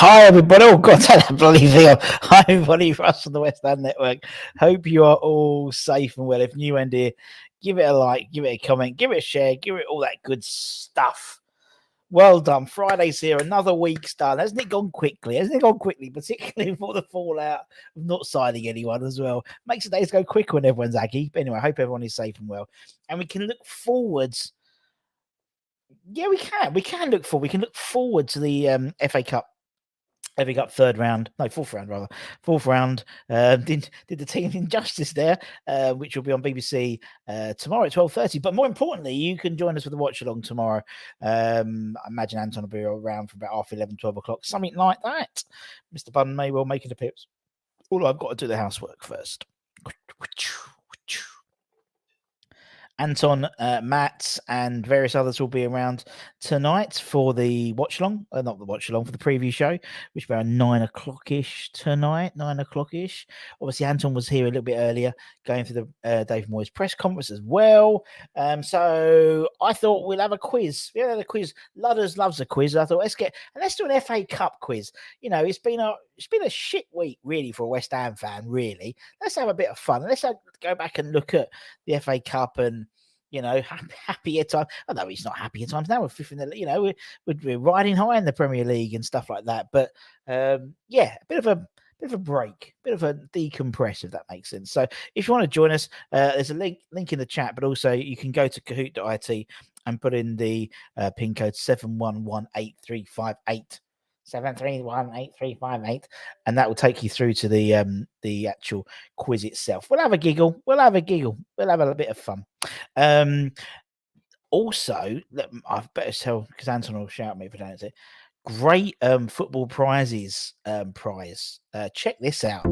Hi, everybody. Oh, God, take that bloody thing off. Hi, everybody. Russ from the West Ham Network. Hope you are all safe and well. If new and here, give it a like, give it a comment, give it a share, give it all that good stuff. Well done. Friday's here. Another week's done. Hasn't it gone quickly? Hasn't it gone quickly? Particularly for the fallout of not signing anyone as well. Makes the days go quicker when everyone's aggy. But anyway, I hope everyone is safe and well. And we can look forwards. Yeah, we can. We can look forward. We can look forward to the FA Cup fourth round. Did the team injustice there, which will be on BBC tomorrow at 12:30. But more importantly, you can join us for the watch along tomorrow. I imagine Anton will be around for about half 11, 12 o'clock, something like that. Mr. Bunn may well make an appearance. Although I've got to do the housework first. Anton, Matt, and various others will be around tonight for the watch along, not the watch along, for the preview show, which will be around 9 o'clock-ish tonight, 9 o'clock-ish. Obviously, Anton was here a little bit earlier, going through the Dave Moyes press conference as well. So I thought we'll have a quiz. Yeah, the quiz. Ludders loves a quiz. I thought let's do an FA Cup quiz. You know, it's been a shit week really for a West Ham fan. Really, let's have a bit of fun. Let's go back and look at the FA Cup and, you know, happy at times. Although it's not happy at times now. We're fifth in the, you know, we're riding high in the Premier League and stuff like that. But yeah, a bit of a break, bit of a decompress, if that makes sense. So if you want to join us, there's a link in the chat, but also you can go to kahoot.it and put in the pin code 7118358. 7318358, and that will take you through to the actual quiz itself. We'll have a giggle. We'll have a bit of fun. Also, I better tell, because Anton will shout me if I don't say. Great football prizes prize. Check this out.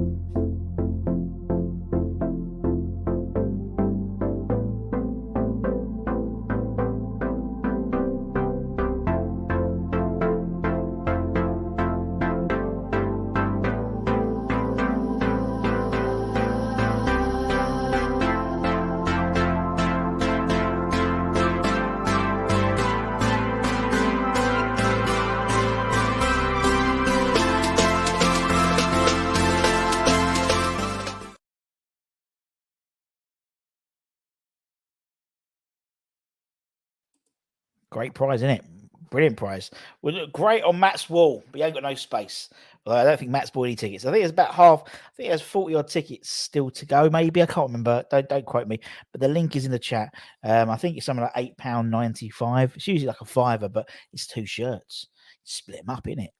Great prize, isn't it? Brilliant prize. Would look great on Matt's wall, but he ain't got no space. Well, I don't think Matt's bought any tickets. I think there's about half. I think there's 40 odd tickets still to go. Maybe, I can't remember. Don't quote me. But the link is in the chat. I think it's something like £8.95. It's usually like a fiver, but it's 2 shirts. Split them up, innit?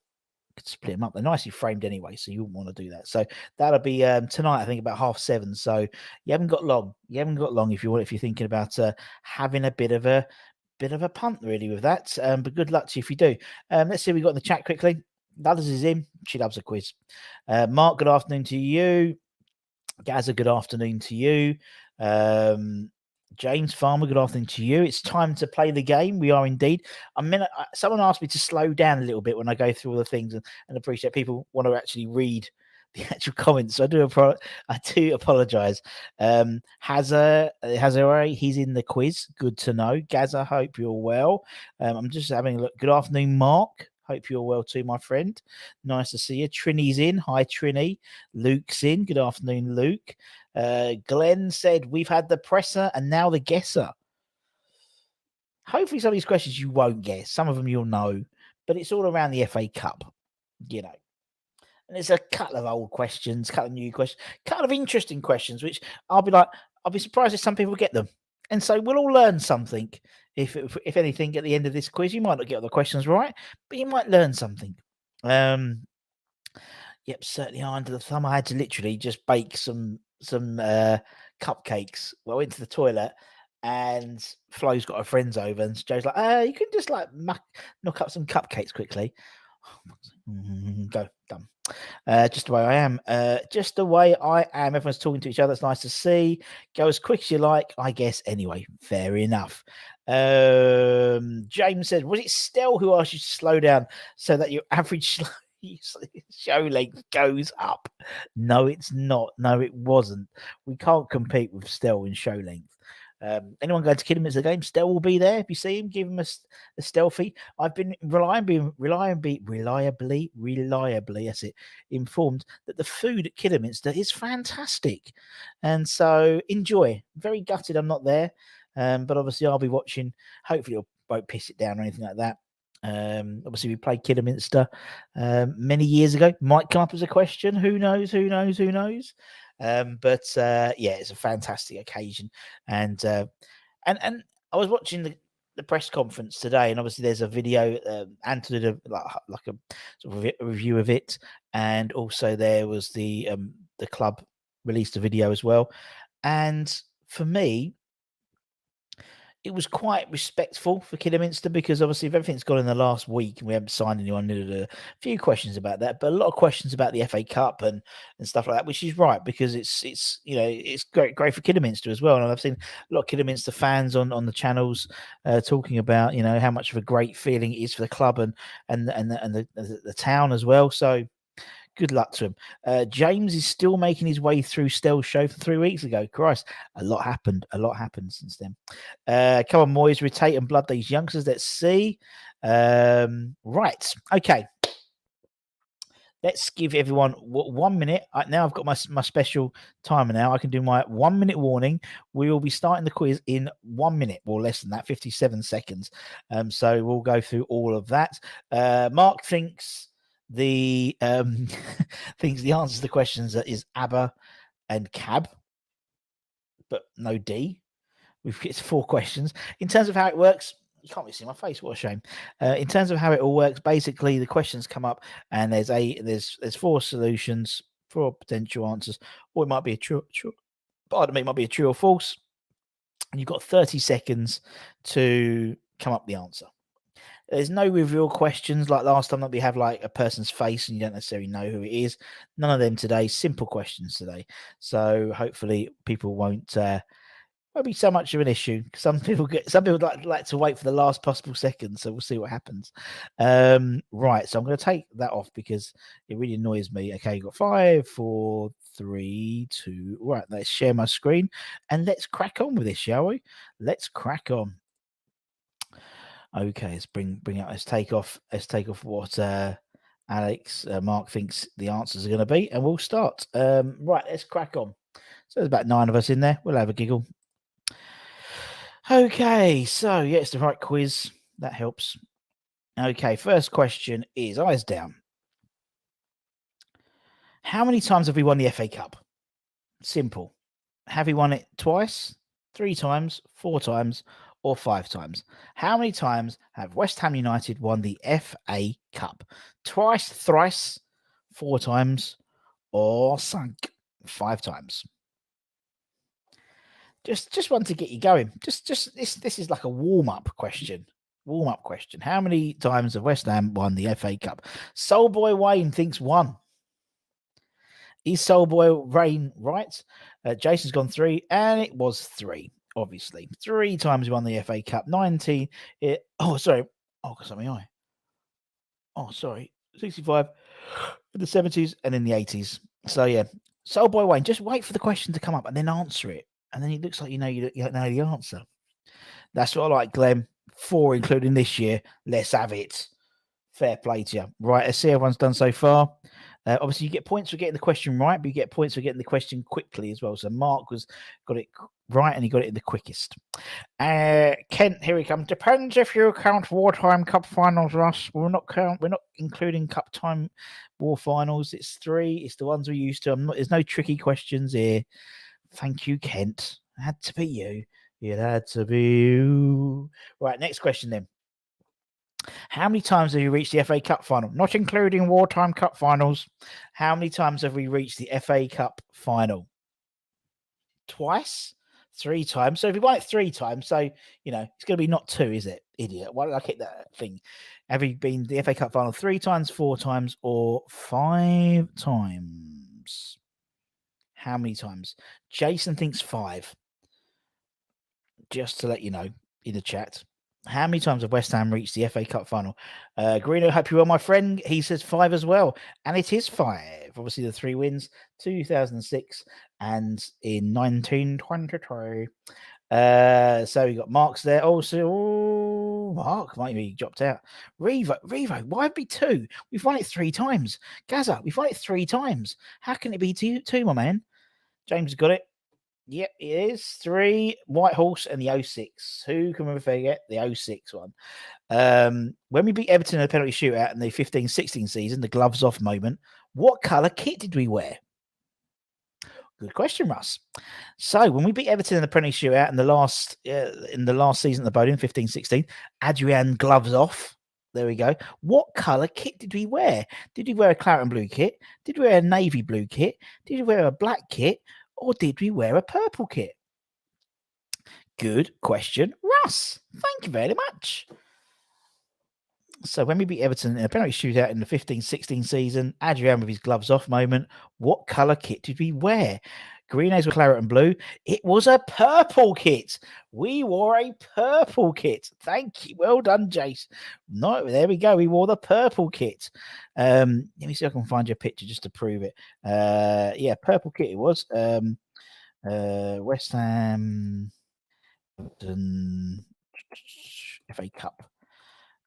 Could split them up. They're nicely framed anyway, so you wouldn't want to do that. So that'll be tonight, I think, about 7:30. So you haven't got long. If you're thinking about having a bit of a punt really with that, but good luck to you if you do. Let's see what we got in the chat quickly. Ludders is in. She loves a quiz. Mark, good afternoon to you. Gazza, good afternoon to you. James Farmer, good afternoon to you. It's time to play the game. We are indeed. Someone asked me to slow down a little bit when I go through all the things, and appreciate people want to actually read the actual comments. So I do apologize. Hazard, he's in the quiz. Good to know. Gaza, hope you're well. I'm just having a look. Good afternoon, Mark. Hope you're well too, my friend. Nice to see you. Trini's in. Hi, Trini. Luke's in. Good afternoon, Luke. Glenn said, we've had the presser and now the guesser. Hopefully some of these questions you won't guess. Some of them you'll know. But it's all around the FA Cup, you know. And there's a couple of old questions, couple of new questions, couple of interesting questions, which I'll be surprised if some people get them. And so we'll all learn something. If anything, at the end of this quiz, you might not get all the questions right, but you might learn something. Yep, certainly under the thumb. I had to literally just bake some cupcakes. Well, I went to the toilet, and Flo's got her friends over, and Joe's like, you can just knock up some cupcakes quickly. Go, done. Just the way I am. Everyone's talking to each other. It's nice to see. Go as quick as you like, I guess. Anyway, fair enough. James said, was it Stell who asked you to slow down so that your average show length goes up? No, it's not. No, it wasn't. We can't compete with Stell in show length. Anyone going to Kidderminster game, Stell will be there. If you see him, give him a stealthy. I've been reliably, that's it, informed that the food at Kidderminster is fantastic. And so enjoy. Very gutted I'm not there. But obviously I'll be watching. Hopefully it won't piss it down or anything like that. Obviously we played Kidderminster many years ago. Might come up as a question. Who knows? But yeah, it's a fantastic occasion. And I was watching the press conference today, and obviously there's a video. Anton did like a sort of a review of it, and also there was the club released a video as well. And for me, it was quite respectful for Kidderminster, because obviously if everything's gone in the last week and we haven't signed anyone, there's a few questions about that, but a lot of questions about the FA Cup and stuff like that, which is right, because it's it's great for Kidderminster as well. And I've seen a lot of Kidderminster fans on the channels talking about how much of a great feeling it is for the club and the town as well. So good luck to him. James is still making his way through Stell's show for 3 weeks ago. Christ, a lot happened since then. Come on, Moyes, rotate and blood these youngsters. Let's see. Right. Okay. Let's give everyone 1 minute. Now I've got my special timer now. I can do my 1 minute warning. We will be starting the quiz in 1 minute, or less than that, 57 seconds. So we'll go through all of that. Mark thinks the thinks the answer to the questions is ABBA and cab, but no D. We've got 4 questions. In terms of how it works, you can't really see my face. What a shame. In terms of how it all works, basically the questions come up and there's 4 solutions, 4 potential answers, or it might be a true. Pardon me, it might be a true or false. And you've got 30 seconds to come up the answer. There's no reveal questions like last time that we have like a person's face and you don't necessarily know who it is. None of them today. Simple questions today. So hopefully people won't be so much of an issue. Some people like to wait for the last possible second. So we'll see what happens. Right. So I'm going to take that off because it really annoys me. Okay, you've got 5, 4, 3, 2. Right. Let's share my screen and let's crack on with this, shall we? Let's crack on. Okay, let's take off what Mark thinks the answers are going to be, and we'll start. Right, let's crack on. So there's about 9 of us in there. We'll have a giggle. Okay, so yeah, it's the right quiz. That helps. Okay, first question is eyes down. How many times have we won the FA Cup? Simple. Have we won it twice, 3 times, 4 times, or 5 times? How many times have West Ham United won the FA Cup? Twice, thrice, 4 times, or sunk 5 times? Just want to get you going. Just this is like a warm-up question. Warm-up question. How many times have West Ham won the FA Cup? Soulboy Wayne thinks 1. Is Soulboy Wayne right? Jason's gone 3, and it was 3. Obviously, 3 times we won the FA Cup. 19. Sorry. Oh, got something eye. Oh, sorry. 65 in the 70s and in the 80s. So yeah, Soulboy Wayne. Just wait for the question to come up and then answer it, and then it looks like you know the answer. That's what I like, Glenn. 4, including this year. Let's have it. Fair play to you. Right, let's see everyone's done so far. Obviously, you get points for getting the question right, but you get points for getting the question quickly as well. So Mark got it right, and he got it in the quickest. Kent, here we come. Depends if you count Wartime Cup finals, Russ. We're not including Cup Time War finals. It's 3. It's the ones we're used to. There's no tricky questions here. Thank you, Kent. It had to be you. It had to be you. Right, next question then. How many times have you reached the FA Cup final? Not including Wartime Cup finals. How many times have we reached the FA Cup final? Twice? 3 times. So if we won it 3 times, so, it's going to be not 2, is it? Idiot. Why did I hit that thing? Have we been the FA Cup final 3 times, 4 times, or 5 times? How many times? Jason thinks 5. Just to let you know in the chat. How many times have West Ham reached the FA Cup final? Greeno, hope you're well, my friend. He says 5 as well. And it is 5. Obviously, the 3 wins, 2006 and in 1923. So we got Mark's there. Also, Mark might be dropped out. Revo, why would it be 2? We've won it 3 times. Gaza, we've won it 3 times. How can it be 2, my man? James got it. Yep, it is 3. White Horse and the 06. Who can forget the 06 one? When we beat Everton in a penalty shootout in the 15-16 season, the gloves off moment, what colour kit did we wear? Good question, Russ. So when we beat Everton in the penalty shootout in the last season at the Bowden, 15-16, Adrian gloves off. There we go. What colour kit did we wear? Did we wear a claret and blue kit? Did we wear a navy blue kit? Did we wear a black kit? Or did we wear a purple kit? Good question, Russ. Thank you very much. So when we beat Everton in a penalty shootout in the 15-16 season, Adrian with his gloves off moment, what colour kit did we wear? Green A's were claret and blue. It was a purple kit. We wore a purple kit. Thank you. Well done, Jace. No, there we go. We wore the purple kit. Let me see if I can find your picture just to prove it. Yeah, purple kit it was. West Ham FA Cup.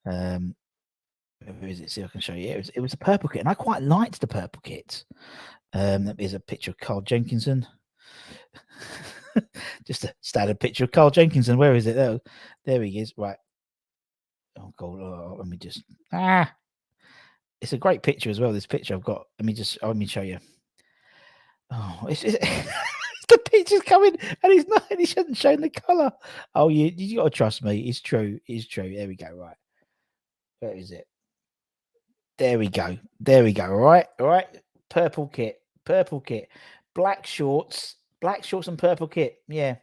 Where is it? See if I can show you. It was a purple kit, and I quite liked the purple kit. There's a picture of Carl Jenkinson. Just a standard picture of Carl Jenkinson. Where is it? There he is. Right. Oh God. Let me just. It's a great picture as well. This picture I've got. Let me show you. Oh, it's the picture's coming, and he's not. And he hasn't shown the colour. Oh, you got to trust me. It's true. It's true. There we go. Right. Where is it? There we go. All right. Purple kit. Black shorts and purple kit. Yeah.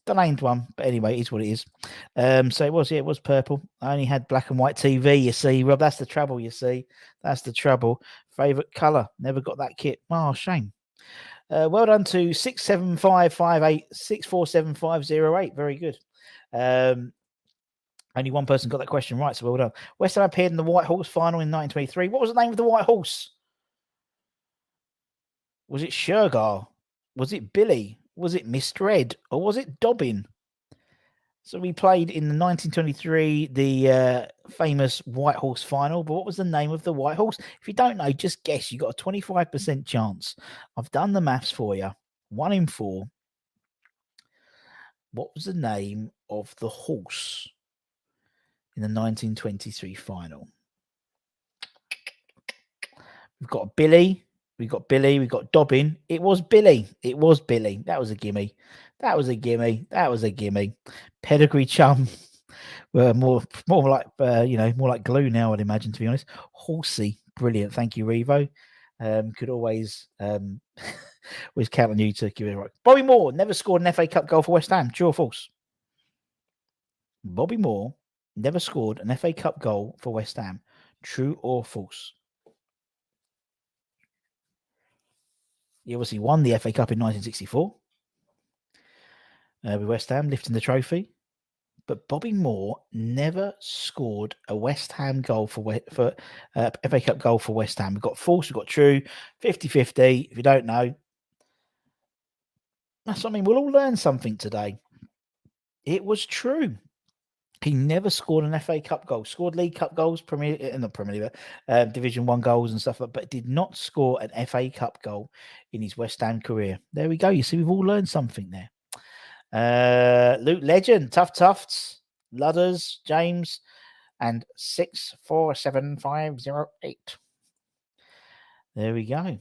The named one, but anyway, it's what it is. So it was purple. I only had black and white TV, you see, Rob. That's the trouble, you see. That's the trouble. Favorite color. Never got that kit. Oh, shame. Well done to 67558647508. Very good. Only one person got that question right, so well done. West Ham appeared in the White Horse final in 1923. What was the name of the White Horse? Was it Shergar? Was it Billy? Was it Mr. Ed? Or was it Dobbin? So we played in the 1923, the famous White Horse final. But what was the name of the White Horse? If you don't know, just guess. You got a 25% chance. I've done the maths for you. 1 in 4. What was the name of the horse in the 1923 final? We've got Billy. We've got Dobbin. It was Billy. That was a gimme. Pedigree chum. Were more like more like glue now, I'd imagine, to be honest. Horsey. Brilliant. Thank you, Revo. Could always always count on you to give it right. Bobby Moore never scored an FA Cup goal for West Ham. True or false? Bobby Moore never scored an FA Cup goal for West Ham. True or false? He obviously won the FA Cup in 1964 with West Ham, lifting the trophy. But Bobby Moore never scored a West Ham goal for FA Cup goal for West Ham. We've got false, we've got true, 50-50. If you don't know, that's what I mean. We'll all learn something today. It was true. He never scored an FA Cup goal. Scored League Cup goals, Division 1 goals and stuff, but did not score an FA Cup goal in his West Ham career. There we go. You see, we've all learned something there. Luke Legend, Tough Tufts, Ludders, James, and 647508. There we go.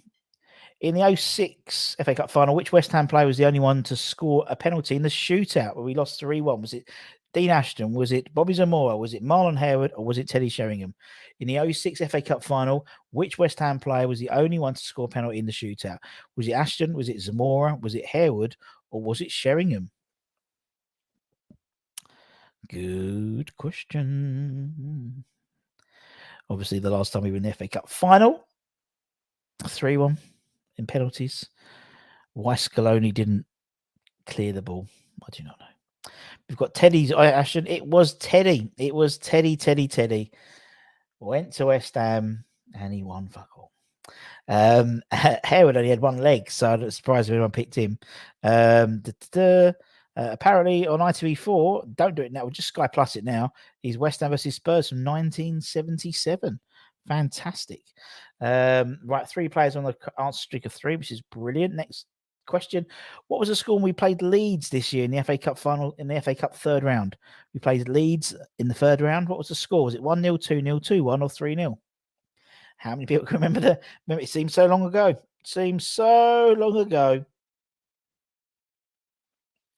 In the 06 FA Cup final, which West Ham player was the only one to score a penalty in the shootout where we lost 3-1? Was it Dean Ashton? Was it Bobby Zamora? Was it Marlon Harewood? Or was it Teddy Sheringham? In the 06 FA Cup final, which West Ham player was the only one to score a penalty in the shootout? Was it Ashton? Was it Zamora? Was it Harewood? Or was it Sheringham? Good question. Obviously, the last time we were in the FA Cup final, 3-1 in penalties. Why Scaloni didn't clear the ball, I do not know. We've got Teddy's Ashton. It was Teddy. Teddy. Went to West Ham and he won fuck all. Harewood only had one leg, so I'm surprised if anyone picked him. Apparently on ITV4, don't do it now, we'll just Sky Plus it now, is West Ham versus Spurs from 1977. Fantastic. Right, 3 players on the answer streak of 3, which is brilliant. Next question. What was the score when we played Leeds this year in the FA Cup final, in the FA Cup third round? We played Leeds in the third round. What was the score? Was it 1-0, 2-0, 2-1, or 3-0? How many people can remember it seems so long ago. Seems so long ago.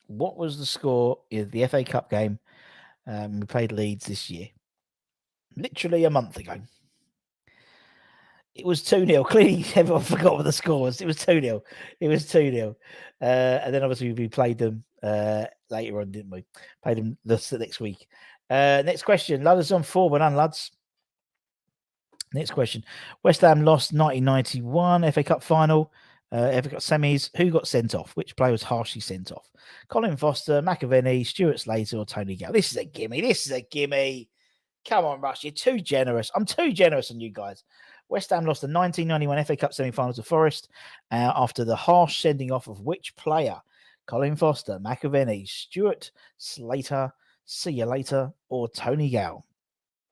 What was the score in the FA Cup game we played Leeds this year? Literally a month ago. It was 2-0. Clearly, everyone forgot what the score was. It was 2-0. It was 2-0. And then obviously we played them later on, didn't we? Played them the next week. Next question. Ludders on 4-1, lads. Next question. West Ham lost 1991 FA Cup final. FA Cup semis. Who got sent off? Which player was harshly sent off? Colin Foster, McAvenny, Stuart Slater, or Tony Gale? This is a gimme. This is a gimme. Come on, Rush. You're too generous. I'm too generous on you guys. West Ham lost the 1991 FA Cup semi-final to Forest after the harsh sending off of which player? Colin Foster, McAvenny, Stuart Slater, see you later, or Tony Gale?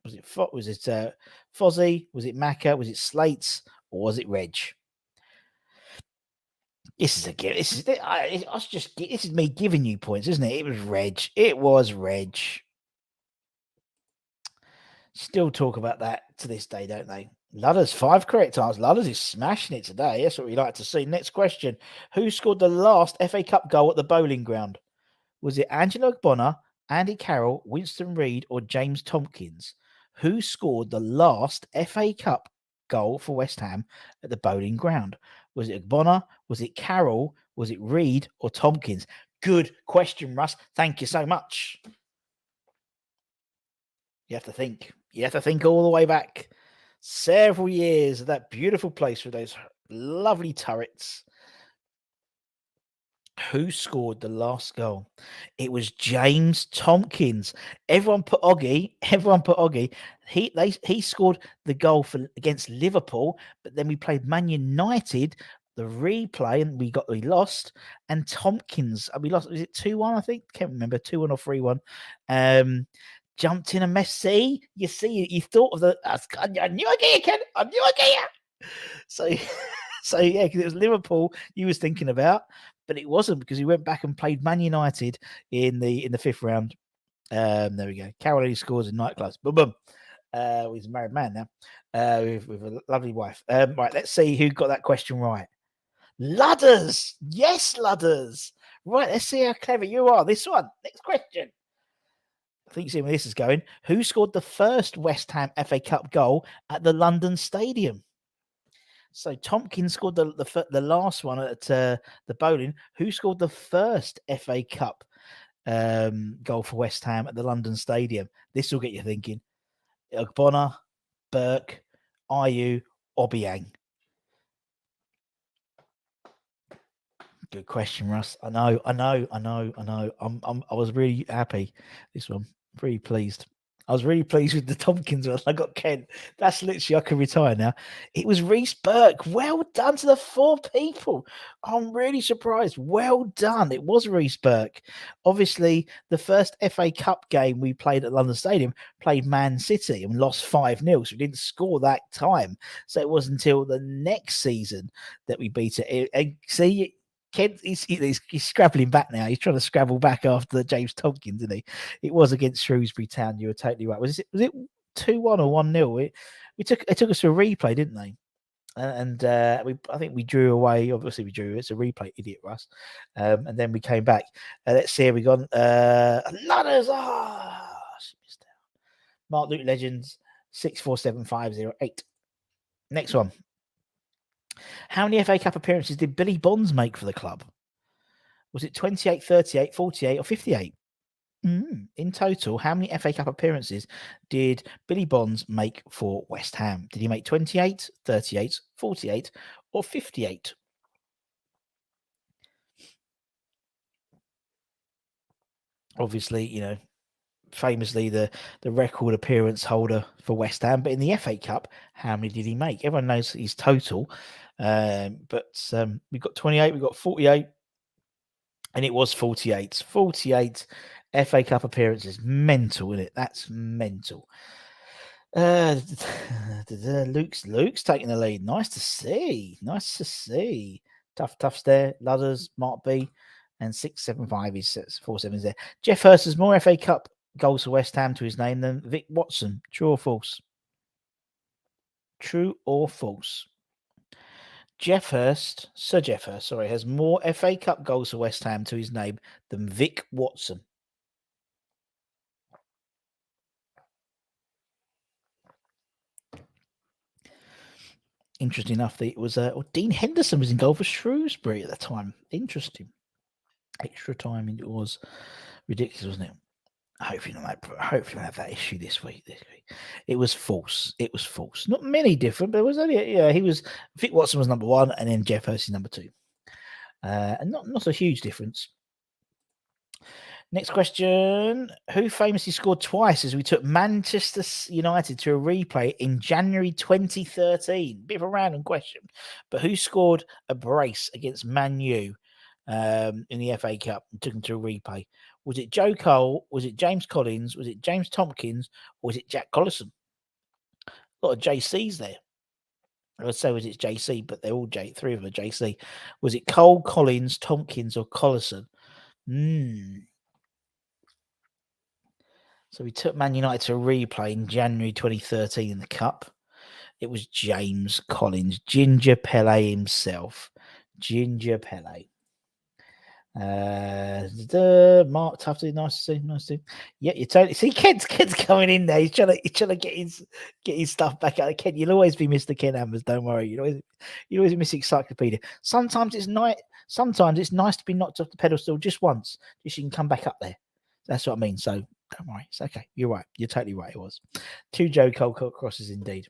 Was it Fozzie? Was it Macca? Was it Slates? Or was it Reg? This is a give. This is me giving you points, isn't it? It was Reg. It was Reg. Still talk about that to this day, don't they? Ludders, 5 correct answers. Ludders is smashing it today. That's what we like to see. Next question. Who scored the last FA Cup goal at the Bowling Ground? Was it Angelo Bonner, Andy Carroll, Winston Reid, or James Tompkins? Who scored the last FA Cup goal for West Ham at the Bowling Ground? Was it Bonner? Was it Carroll? Was it Reid or Tompkins? Good question, Russ. Thank you so much. You have to think. You have to think all the way back. Several years of that beautiful place with those lovely turrets. Who scored the last goal? It was James Tompkins. Everyone put Oggy. He scored the goal against Liverpool, but then we played Man United, the replay, and we lost. And Tompkins, we lost. Was it 2-1? I think. Can't remember, 2-1 or 3-1. Jumped in a Messi. You see, you thought of the. I knew I get you, Ken. I knew I get you. So yeah, because it was Liverpool you was thinking about, but it wasn't, because he went back and played Man United in the 5th round. There we go. Caroline scores in nightclubs. Boom, boom. He's a married man now, with a lovely wife. Right, let's see who got that question right. Ludders, yes, Ludders. Right, let's see how clever you are. This one, next question. I think you see where this is going. Who scored the first West Ham FA Cup goal at the London Stadium? So Tompkins scored the last one at the Bowling. Who scored the first FA Cup goal for West Ham at the London Stadium? This will get you thinking. Bonner, Burke, Ayew, Obiang. Good question, Russ. I know. I was really happy. This one, pretty pleased. I was really pleased with the Tompkins one. I got Ken. That's literally, I can retire now. It was Reece Burke. Well done to the 4 people. I'm really surprised. Well done. It was Reece Burke. Obviously, the first FA Cup game we played at London Stadium played Man City and lost 5-0. So we didn't score that time. So it wasn't until the next season that we beat it. And see, Ken, he's scrabbling back now. He's trying to scrabble back after James Tompkins, isn't he? It was against Shrewsbury Town. You were totally right. Was it 2-1 or 1-0? It took us to a replay, didn't they? And I think we drew away. Obviously, we drew. It's a replay, idiot Russ. And then we came back. Let's see. We got Ludders. She missed out. Mark Luke Legends 647508. Next one. How many FA Cup appearances did Billy Bonds make for the club? Was it 28, 38, 48, or 58? In total, how many FA Cup appearances did Billy Bonds make for West Ham? Did he make 28, 38, 48, or 58? Obviously, famously the record appearance holder for West Ham, but in the FA Cup, how many did he make? Everyone knows his total, but we've got 28, we've got 48, And it was 48. 48 FA Cup appearances. Mental, isn't it? That's mental. Luke's taking the lead. Nice to see. Nice to see. Tough there. Ludders, Mark B, and 675 is 47 is there. Jeff Hurst has more FA Cup goals for West Ham to his name than Vic Watson. True or false? True or false? Sir Jeff Hurst, sorry, has more FA Cup goals for West Ham to his name than Vic Watson. Interesting enough, that it was Dean Henderson was in goal for Shrewsbury at the time. Interesting. Extra time it was ridiculous, wasn't it? Hopefully not have that issue this week. It was false. Not many different, but it was only he was Vic Watson was number 1, and then Jeff Hurst is number 2. And not a huge difference. Next question. Who famously scored twice as we took Manchester United to a replay in January 2013? Bit of a random question. But who scored a brace against Man U in the FA Cup and took them to a replay? Was it Joe Cole? Was it James Collins? Was it James Tompkins? Or was it Jack Collison? A lot of JCs there. I would say was it JC, but they're all three of them are JC. Was it Cole, Collins, Tompkins, or Collison? So we took Man United to a replay in January 2013 in the Cup. It was James Collins, Ginger Pele himself. Ginger Pele. Mark Tufty, nice to see. Yeah, you totally see Ken's coming in there. He's trying to get his stuff back out. Ken, you'll always be Mr. Ken Ambers, don't worry. You always be Mr. Encyclopedia. Sometimes it's nice to be knocked off the pedestal just once, just so you can come back up there. That's what I mean. So don't worry, it's okay. You're right. You're totally right. It was 2 Joe Cole crosses indeed.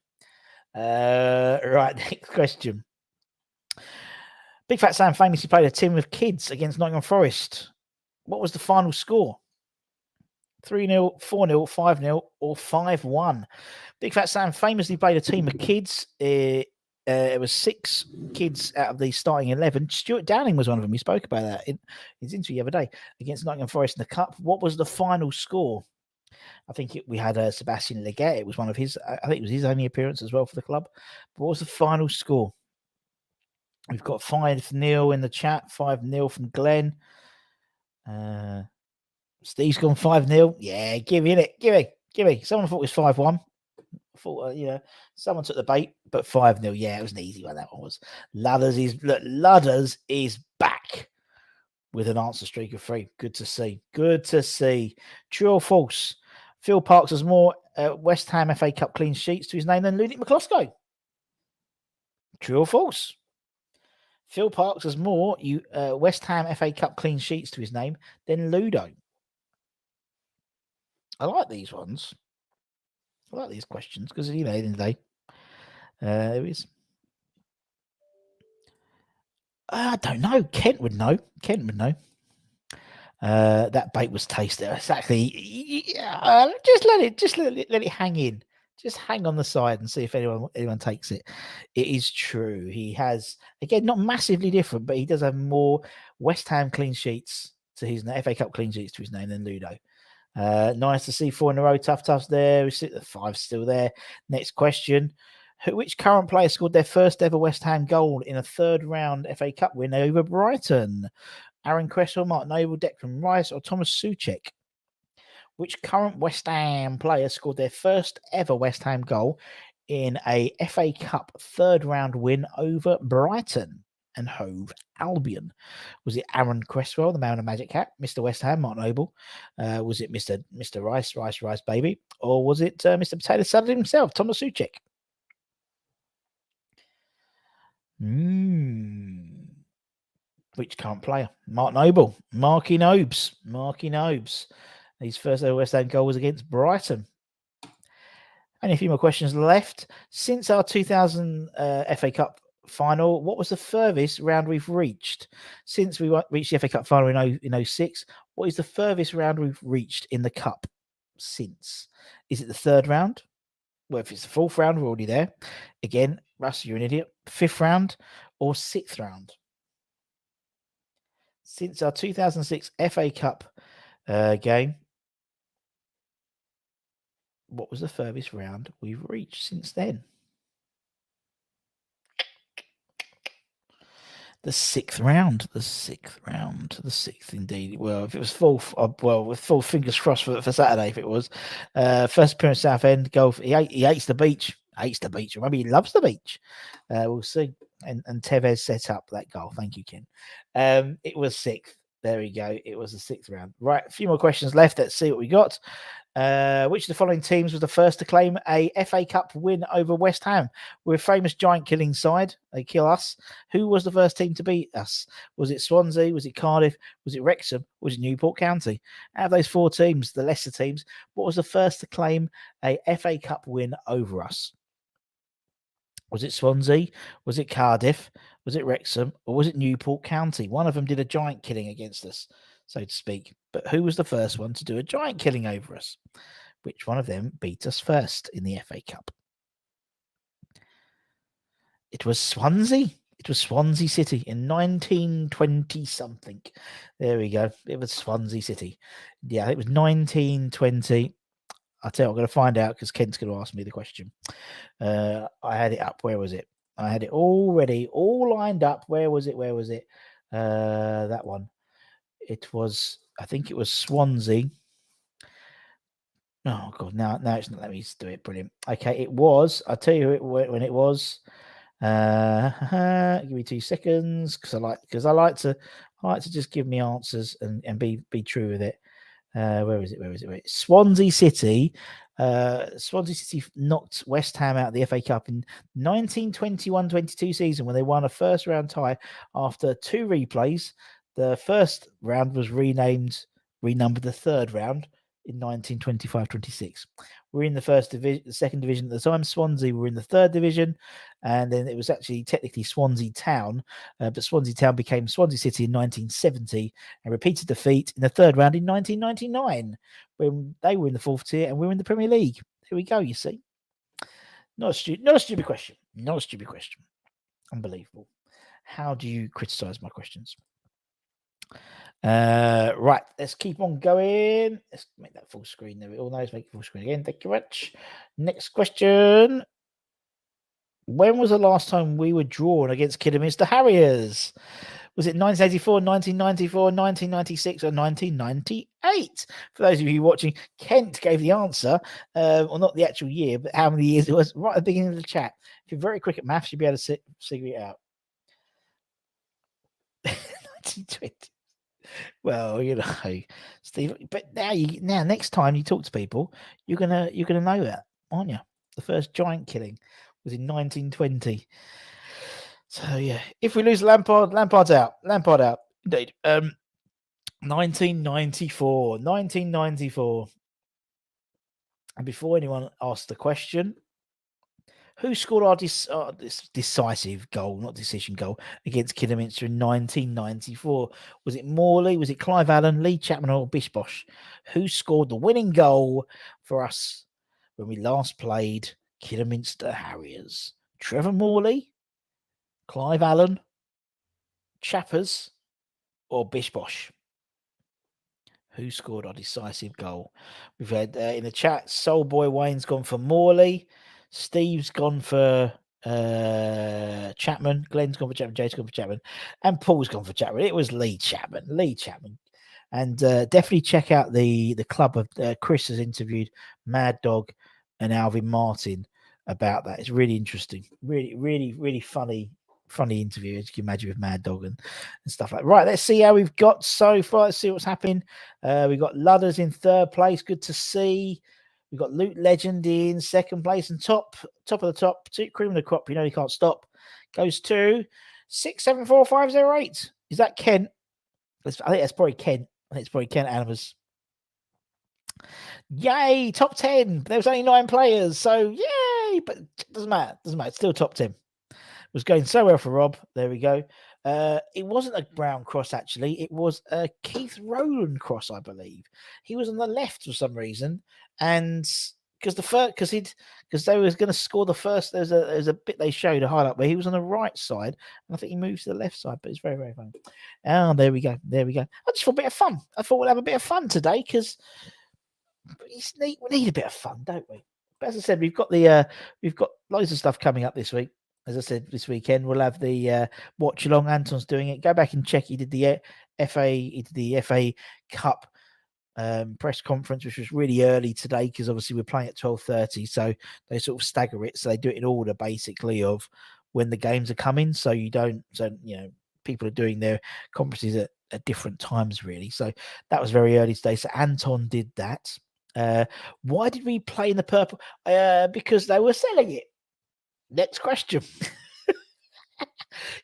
Right, next question. Big Fat Sam famously played a team of kids against Nottingham Forest. What was the final score? 3-0, 4-0, 5-0, or 5-1? Big Fat Sam famously played a team of kids. It was 6 kids out of the starting 11. Stuart Downing was one of them. We spoke about that in his interview the other day against Nottingham Forest in the Cup. What was the final score? I think we had Sebastian Leggett. It was one of his. I think it was his only appearance as well for the club. But what was the final score? We've got 5-0 in the chat. 5-0 from Glenn. Steve's gone 5-0. Yeah, give me it. Give me. Someone thought it was 5-1. I thought, someone took the bait, but 5-0. Yeah, it was an easy one. That one was. Ludders is back with an answer streak of 3. Good to see. True or false? Phil Parkes has more West Ham FA Cup clean sheets to his name than Ludic McCloskey. True or false? Phil Parkes has more West Ham FA Cup clean sheets to his name than Ludo. I like these ones. I like these questions because, at the end of the day, there is. I don't know. Kent would know. That bait was tasty. Exactly. Just let it hang in. Just hang on the side and see if anyone takes it. It is true. He has, again, not massively different, but he does have more West Ham clean sheets to his FA Cup clean sheets to his name than Ludo. Nice to see 4 in a row. Tough's there. We see the 5 still there. Next question. Which current player scored their first ever West Ham goal in a 3rd round FA Cup win over Brighton? Aaron Cresswell, Mark Noble, Declan Rice, or Thomas Souček? Which current West Ham player scored their first ever West Ham goal in a FA Cup 3rd round win over Brighton and Hove Albion? Was it Aaron Cresswell, the man in a magic hat, Mr. West Ham, Mark Noble? Was it Mr. Rice baby? Or was it Mr. Potato Salad himself, Thomas Souček? Which current player? Mark Noble. Marky Nobes. His first ever West Ham goal was against Brighton. And a few more questions left. Since our 2000 FA Cup final, what was the furthest round we've reached? Since we reached the FA Cup final in 06, what is the furthest round we've reached in the Cup since? Is it the 3rd round? Well, if it's the 4th round, we're already there. Again, Russ, you're an idiot. 5th round or 6th round? Since our 2006 FA Cup game, what was the furthest round we've reached since then? The sixth round, the sixth indeed. Well, if it was full, with full fingers crossed for Saturday. If it was first appearance Southend, golf. He hates the beach. Hates the beach. Or maybe he loves the beach. We'll see. And Tevez set up that goal. Thank you, Ken. It was sixth. There we go. It was the sixth round. Right, a few more questions left. Let's see what we got. Which of the following teams was the first to claim a FA Cup win over West Ham? We're a famous giant killing side. They kill us. Who was the first team to beat us? Was it Swansea? Was it Cardiff? Was it Wrexham? Was it Newport County? Out of those four teams, the lesser teams, what was the first to claim a FA Cup win over us? Was it Swansea? Was it Cardiff? Was it Wrexham? Or was it Newport County? One of them did a giant killing against us, so to speak. But who was the first one to do a giant killing over us? Which one of them beat us first in the FA Cup? It was Swansea. It was Swansea City in 1920 something. There we go. It was Swansea City. Yeah, it was 1920. I'll tell you, I'm going to find out because Kent's going to ask me the question. I had it up. Where was it? I had it all ready, all lined up. Where was it? That one. It was, I think it was Swansea. Oh, God. Now it's not letting me do it. Brilliant. Okay, it was. I'll tell you when it was. Give me 2 seconds because I like to just give me answers and be true with it. Where is it? Swansea City. Swansea City knocked West Ham out of the FA Cup in 1921-22 season when they won a first round tie after 2 replays. The first round was renumbered the third round in 1925-26. We're in the the second division at the time. Swansea were in the third division, and then it was actually technically Swansea Town, but Swansea Town became Swansea City in 1970 and repeated defeat in the third round in 1999 when they were in the fourth tier and we were in the Premier League. There we go. You see, not a stupid question. Not a stupid question. Unbelievable. How do you criticize my questions? Right, let's keep on going. Let's make that full screen. There we all know. Let's make it full screen again. Thank you very much. Next question. When was the last time we were drawn against Kidderminster Harriers? Was it 1984, 1994, 1996, or 1998? For those of you watching, Kent gave the answer, or not the actual year, but how many years it was right at the beginning of the chat. If you're very quick at maths, you'll be able to figure it out. 1920. Well, Steve. But now next time you talk to people, you're gonna know that, aren't you? The first giant killing was in 1920. So yeah, if we lose Lampard's out. Lampard out. Indeed. 1994. And before anyone asks the question, who scored our decisive goal, not decision goal, against Kidderminster in 1994? Was it Morley? Was it Clive Allen, Lee Chapman, or Bish Bosh? Who scored the winning goal for us when we last played Kidderminster Harriers? Trevor Morley, Clive Allen, Chappers, or Bish Bosh? Who scored our decisive goal? We've had in the chat, Soul Boy Wayne's gone for Morley. Steve's gone for Chapman. Glenn's gone for Chapman. Jake's gone for Chapman. And Paul's gone for Chapman. It was Lee Chapman. And definitely check out the club of Chris has interviewed Mad Dog and Alvin Martin about that. It's really interesting. Really funny interview, as you can imagine, with Mad Dog and stuff like that. Right, let's see how we've got so far. Let's see what's happening. We've got Ludders in third place. Good to see. We've got Loot Legend in second place, and top of the top, cream of the crop. You can't stop. Goes to 674508. Is that Kent? I think that's probably Kent. I think it's probably Kent Animas. Yay, top 10. There was only 9 players, so yay! But it doesn't matter. It's still top 10. It was going so well for Rob. There we go. It wasn't a Brown cross, actually. It was a Keith Rowland cross, I believe. He was on the left for some reason, and because they was going to score the first. There's a bit they showed a highlight where he was on the right side, and I think he moved to the left side, but it's very, very funny. Oh, there we go. I just thought a bit of fun. I thought we'll have a bit of fun today because we need a bit of fun, don't we? But as I said, we've got loads of stuff coming up this week. As I said, this weekend we'll have the watch along. Anton's doing it. Go back and check. He did the FA Cup press conference, which was really early today because obviously we're playing at 12:30, so they sort of stagger it, so they do it in order basically of when the games are coming, so people are doing their conferences at different times really. So that was very early today. So Anton did that. Why did we play in the purple? Because they were selling it. Next question.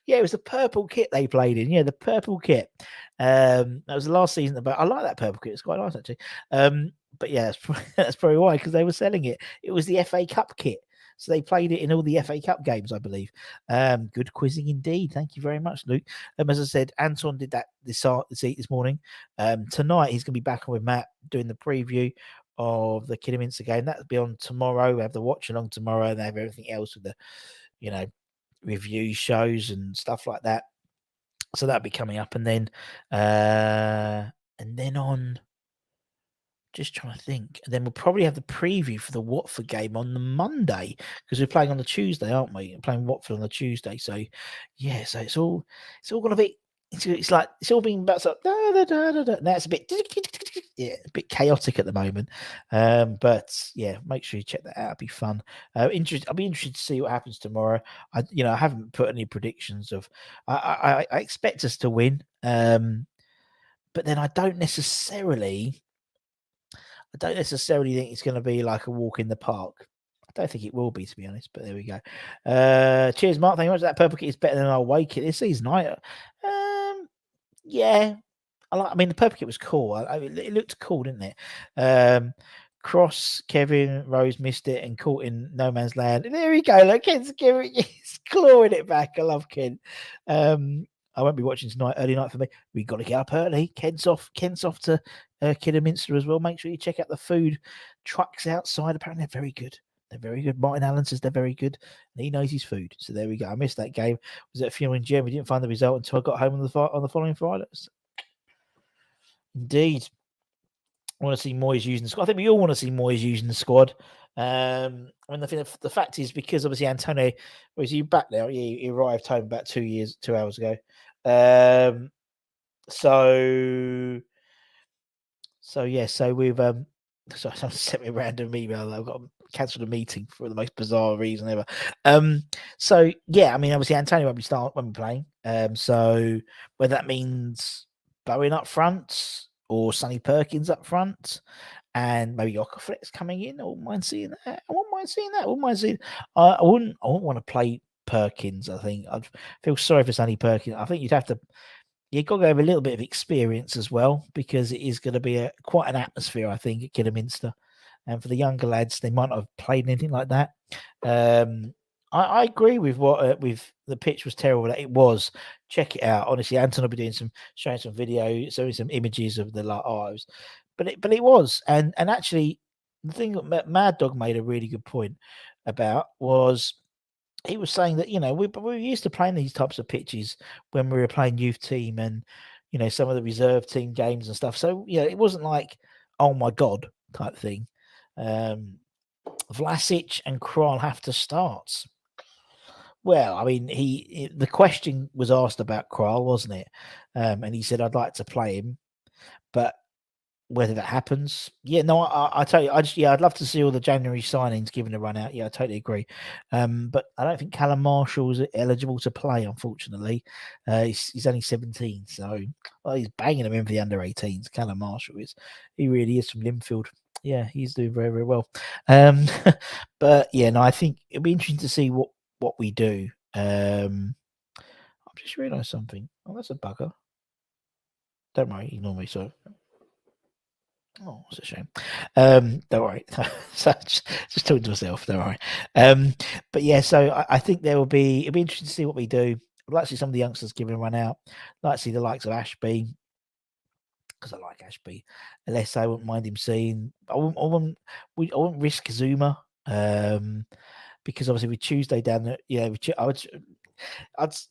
Yeah, it was the purple kit they played in. Yeah, the purple kit. That was the last season. But I like that purple kit. It's quite nice actually. But yeah, that's probably why, because they were selling it. It was the FA Cup kit. So they played it in all the FA Cup games, I believe. Good quizzing indeed. Thank you very much, Luke. As I said, Anton did that this morning. Tonight he's going to be back on with Matt doing the preview of the Kidderminster game. That'll be on tomorrow. We have the watch along tomorrow, and they have everything else with the, review shows and stuff like that. So that'll be coming up, and then on. Just trying to think. And then we'll probably have the preview for the Watford game on the Monday, because we're playing on the Tuesday, aren't we? We're playing Watford on the Tuesday. So yeah, so it's all going to be. It's like it's all being about up. Now it's a bit chaotic at the moment. But yeah, make sure you check that out. It'll be fun. I'll be interested to see what happens tomorrow. I haven't put any predictions of. I expect us to win. But then I don't necessarily think it's going to be like a walk in the park. I don't think it will be, to be honest, but there we go. Cheers, Mark. Thank you much. That purple kit is better than our away kit this season. Yeah. The purple kit was cool. It looked cool, didn't it? Cross, Kevin, Rose missed it and caught in no man's land. There we go. Look, Ken's clawing it back. I love Ken. I won't be watching tonight. Early night for me. We got to get up early. Ken's off to Kidderminster as well. Make sure you check out the food trucks outside. Apparently they're very good. Martin Allen says they're very good, and he knows his food. So there we go. I missed that game. Was at a funeral in Germany. We didn't find the result until I got home on the following Friday. Indeed. I want to see Moyes using the squad. I think we all want to see Moyes using the squad. The fact is, because obviously Antonio, was he back now? He arrived home about 2 hours ago. So we've someone sent me a random email. I've got to cancel a meeting for the most bizarre reason ever. Obviously Antonio won't be playing. So whether that means Bowen up front or Sonny Perkins up front, and maybe Okaflex coming in. I wouldn't mind seeing that. I wouldn't want to play Perkins. I think I'd feel sorry for Sonny Perkins. I think you've got to have a little bit of experience as well, because it is going to be quite an atmosphere, I think, at Kidderminster. And for the younger lads, they might not have played anything like that. I agree with what with the pitch was terrible. That it was. Check it out. Honestly, Anton will be showing some video, showing some images of the archives. But it was. And actually, the thing that Mad Dog made a really good point about was, he was saying that, we were used to playing these types of pitches when we were playing youth team and, some of the reserve team games and stuff. So, it wasn't like, oh my God type thing. Vlasic and Kral have to start. Well, the question was asked about Kral, wasn't it? And he said, I'd like to play him, but whether that happens, I tell you, I'd love to see all the January signings given a run out. Yeah, I totally agree. But I don't think Callum Marshall is eligible to play, unfortunately. He's only 17, so he's banging them in for the under 18s. Callum Marshall he really is from Linfield. Yeah, he's doing very, very well. But I think it'll be interesting to see what we do. I've just realised something. Oh, that's a bugger. Don't worry, ignore me. So. Oh, it's a shame. Don't worry. So just talking to myself. Don't worry. But so I think it'll be interesting to see what we do. I'd like to see some of the youngsters giving a run out. I'd like to see the likes of Ashby. because I like Ashby. Unless I wouldn't mind him seeing. I wouldn't risk Zuma. Because obviously with Tuesday down there, I'd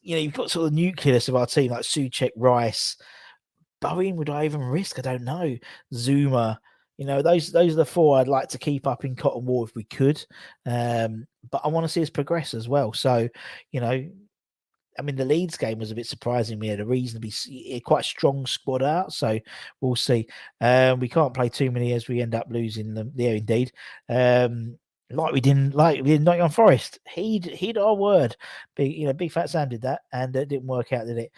you've got sort of the nucleus of our team like Suchek, Rice, Bowen. Would I even risk? I don't know. Zuma. Those are the four I'd like to keep up in Cotton War if we could. But I want to see us progress as well. So, the Leeds game was a bit surprising. We had a reasonably quite strong squad out, so we'll see. We can't play too many as we end up losing them there. Indeed, like we didn't Nottingham Forest. Heed our word. Big Fat Sam did that, and it didn't work out, did it?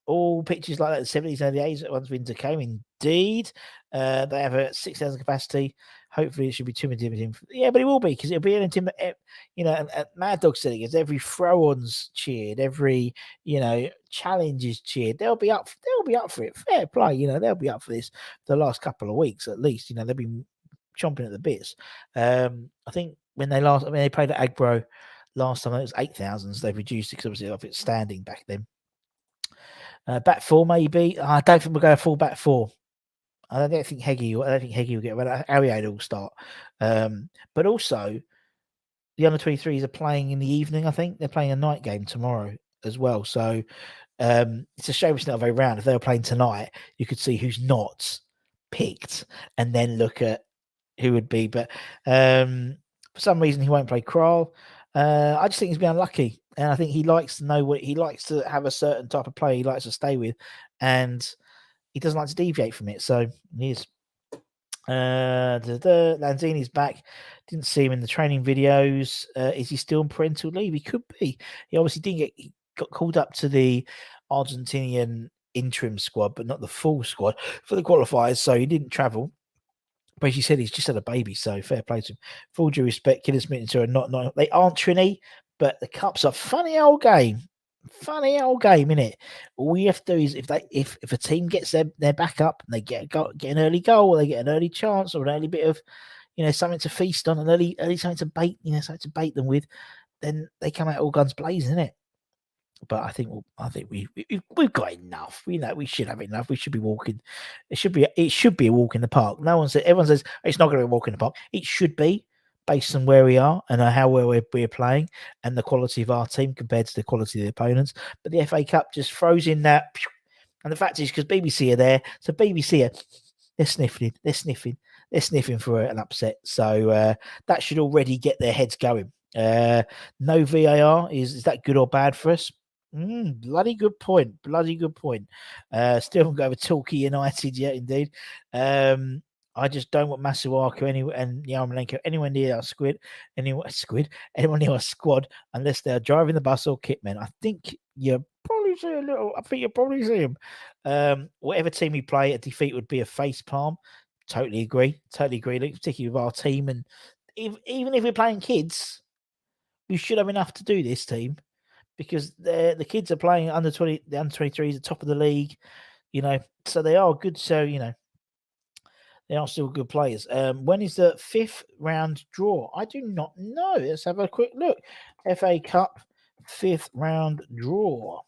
All pitches like that, the 70s and the 80s, once winter came, indeed. They have a 6,000 capacity. Hopefully, it should be too intimidating. Yeah, but it will be, because it'll be an intimidating. And Mad Dog said it, every throw-on's cheered, every challenge is cheered. They'll be up for it. Fair play, they'll be up for this the last couple of weeks at least. They'll be chomping at the bits. I think when they played at Agbro last time, it was 8,000. So they've reduced it because obviously it's standing back then. Back four, maybe. I don't think we'll go full back four. I don't think Heggie will get rid. Harriers will start. But also, the under 23s are playing in the evening. I think they're playing a night game tomorrow as well. So it's a shame it's not a very round. If they were playing tonight, you could see who's not picked and then look at who would be. But for some reason, he won't play Kral. I just think he's been unlucky, and I think he likes to know he likes to have a certain type of play he likes to stay with, and he doesn't like to deviate from it. So he is. Lanzini's back. Didn't see him in the training videos. Is he still on parental leave? He could be. He obviously he got called up to the Argentinian interim squad, but not the full squad for the qualifiers, so he didn't travel. But as you said, he's just had a baby, so fair play to him. Full due respect, Killers Smith are not they aren't Trini, but the Cup's a funny old game. Funny old game, innit? All you have to do is if a team gets their back up and they get an early goal, or they get an early chance, or an early bit of something to feast on, an early something to bait, something to bait them with, then they come out all guns blazing, innit? But I think we've got enough. We should have enough. We should be walking. It should be a walk in the park. Everyone says it's not going to be a walk in the park. It should be, based on where we are and how well we're playing and the quality of our team compared to the quality of the opponents. But the FA Cup just throws in that, and the fact is because BBC are there, so BBC they're sniffing for an upset. So that should already get their heads going. No VAR is that good or bad for us? Bloody good point. Still haven't got over Torquay United yet, indeed. I just don't want Masuaku and Yarmolenko anywhere near our anyone near our squad unless they're driving the bus or kitmen. I think you probably see him. Whatever team we play, a defeat would be a face palm. Totally agree. Particularly with our team, and even if we're playing kids, we should have enough to do this team, because the kids are playing under 20, the under 23s, the top of the league, so they are good. So they are still good players. When is the 5th round draw? I do not know. Let's have a quick look. FA Cup 5th round draw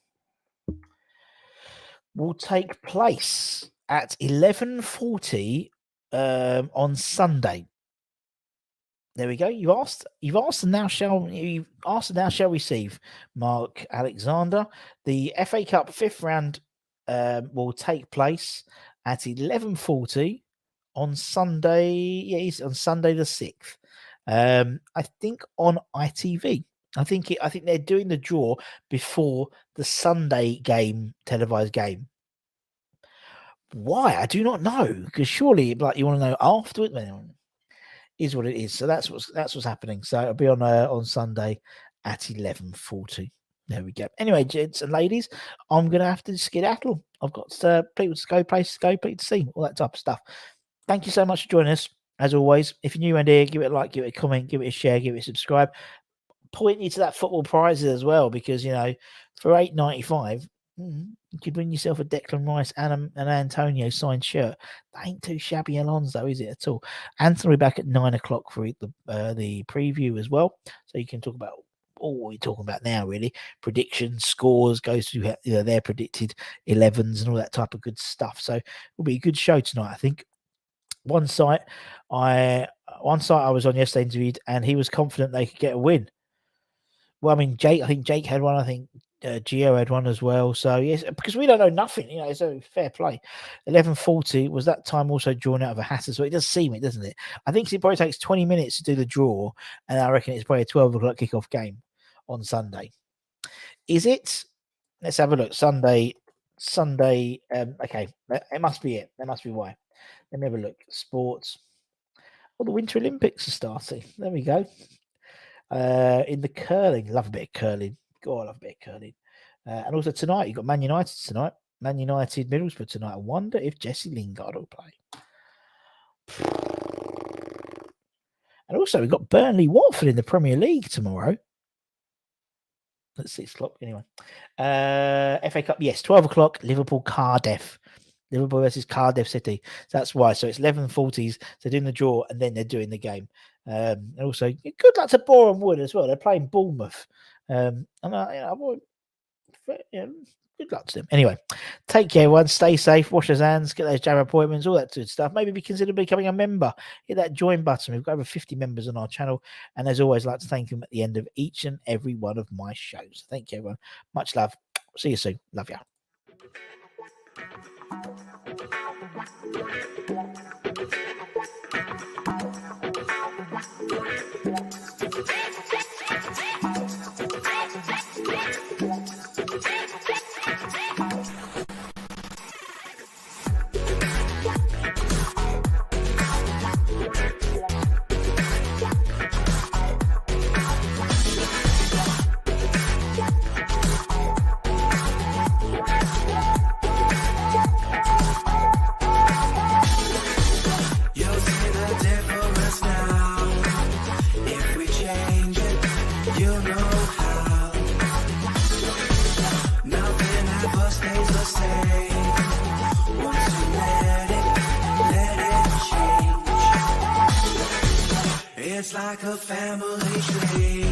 will take place at 11:40 on Sunday. There we go. You've asked, and now shall receive. Mark Alexander. The FA Cup 5th round will take place at 11:40 on Sunday. Yeah, it's on Sunday the 6th. I think on ITV. I think they're doing the draw before the Sunday televised game. Why? I do not know. Because surely, you want to know afterwards. Is what it is. So that's what's happening. So it'll be on Sunday at 11:40. There we go. Anyway, gents and ladies, I'm gonna have to skedaddle. I've got people to go, places to go, people to see, all that type of stuff. Thank you so much for joining us. As always, if you're new around here, give it a like, give it a comment, give it a share, give it a subscribe. Point you to that football prizes as well, because for $8.95. You could win yourself a Declan Rice and an Antonio signed shirt. That ain't too shabby Alonso, is it at all? Anthony will be back at 9 o'clock for the preview as well. So you can talk about all we're talking about now, really. Predictions, scores, goes through their predicted 11s and all that type of good stuff. So it'll be a good show tonight, I think. One site I was on yesterday interviewed, and he was confident they could get a win. Well, I mean, I think Jake had one. I think Gio had one as well. So yes, because we don't know nothing, so fair play. 11:40 was that time also drawn out of a hat as well. It does seem it, doesn't it? I think it probably takes 20 minutes to do the draw, and I reckon it's probably a 12 o'clock kickoff game on Sunday. Is it? Let's have a look. Sunday. Okay, it must be it. That must be why. Let me have a look. Sports. The Winter Olympics are starting. There we go. In the curling, love a bit of curling. God, I love a bit of curling. And also tonight, you've got Man United tonight. Man United Middlesbrough tonight. I wonder if Jesse Lingard will play. And also, we've got Burnley Watford in the Premier League tomorrow. At 6 o'clock, anyway. FA Cup, yes, 12 o'clock, Liverpool Cardiff. Liverpool versus Cardiff City. So that's why. So it's 11:40s. They're doing the draw, and then they're doing the game. And also, good luck to Boreham Wood as well. They're playing Bournemouth. And good luck to them. Anyway, take care, everyone. Stay safe. Wash your hands. Get those jab appointments. All that good stuff. Maybe be considered becoming a member. Hit that join button. We've got over 50 members on our channel. And as always, I'd like to thank them at the end of each and every one of my shows. Thank you, everyone. Much love. See you soon. Love you. It's like a family tree,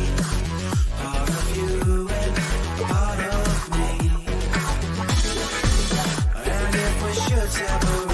part of you and part of me. And if we should separate,